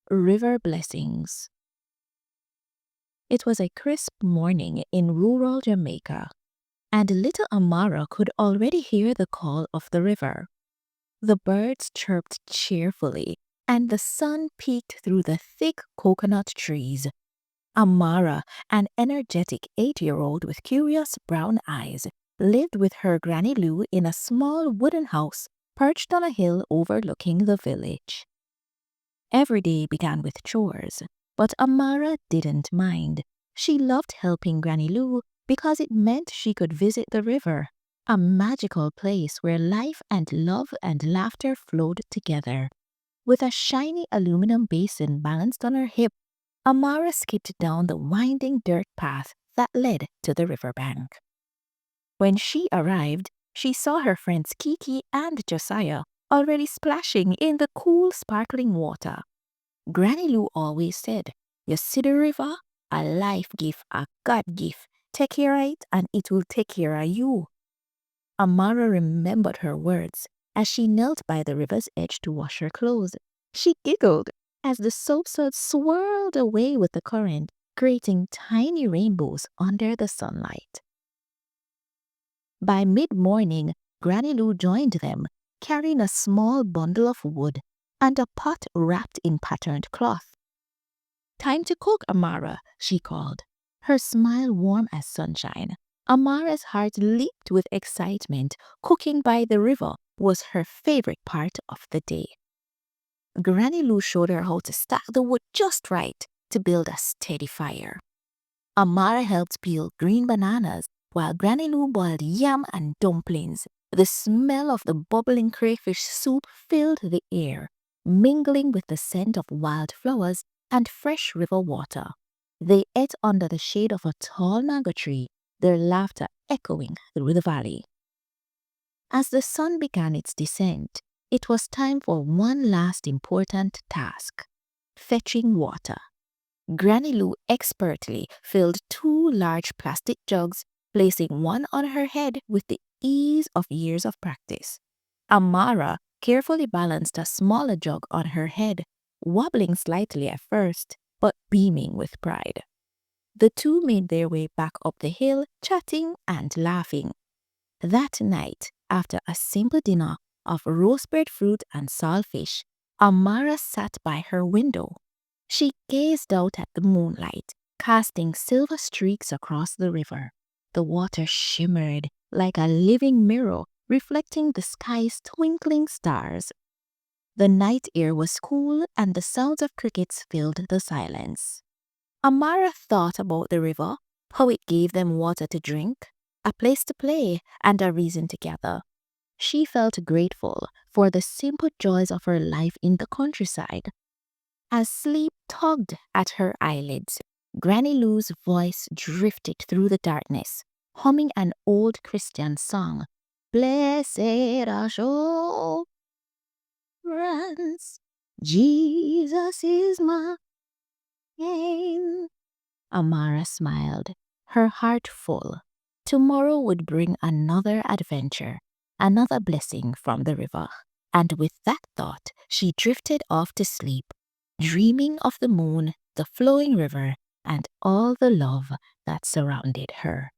River Blessings. It was a crisp morning in rural Jamaica, and little Amara could already hear the call of the river. The birds chirped cheerfully, and the sun peeked through the thick coconut trees. Amara, an energetic 8-year-old with curious brown eyes, lived with her Granny Lou in a small wooden house perched on a hill overlooking the village. Every day began with chores, but Amara didn't mind. She loved helping Granny Lou because it meant she could visit the river, a magical place where life and love and laughter flowed together. With a shiny aluminum basin balanced on her hip, Amara skipped down the winding dirt path that led to the riverbank. When she arrived, she saw her friends Kiki and Josiah already splashing in the cool, sparkling water. Granny Lou always said, "You see the river? A life gift, a God gift. Take care of it and it will take care of you." Amara remembered her words as she knelt by the river's edge to wash her clothes. She giggled as the soap suds swirled away with the current, creating tiny rainbows under the sunlight. By mid-morning, Granny Lou joined them, carrying a small bundle of wood and a pot wrapped in patterned cloth. "Time to cook, Amara," she called, her smile warm as sunshine. Amara's heart leaped with excitement. Cooking by the river was her favorite part of the day. Granny Lou showed her how to stack the wood just right to build a steady fire. Amara helped peel green bananas while Granny Lou boiled yam and dumplings. The smell of the bubbling crayfish soup filled the air, mingling with the scent of wildflowers and fresh river water. They ate under the shade of a tall mango tree, their laughter echoing through the valley. As the sun began its descent, it was time for one last important task: fetching water. Granny Lou expertly filled 2 large plastic jugs, placing one on her head with the ease of years of practice. Amara carefully balanced a smaller jug on her head, wobbling slightly at first, but beaming with pride. The two made their way back up the hill, chatting and laughing. That night, after a simple dinner of roasted fruit and saltfish, Amara sat by her window. She gazed out at the moonlight, casting silver streaks across the river. The water shimmered like a living mirror, reflecting the sky's twinkling stars. The night air was cool and the sounds of crickets filled the silence. Amara thought about the river, how it gave them water to drink, a place to play, and a reason to gather. She felt grateful for the simple joys of her life in the countryside. As sleep tugged at her eyelids, Granny Lou's voice drifted through the darkness, humming an old Christian song. "Blessed assurance, Jesus is mine." Amara smiled, her heart full. Tomorrow would bring another adventure, another blessing from the river. And with that thought, she drifted off to sleep, dreaming of the moon, the flowing river, and all the love that surrounded her.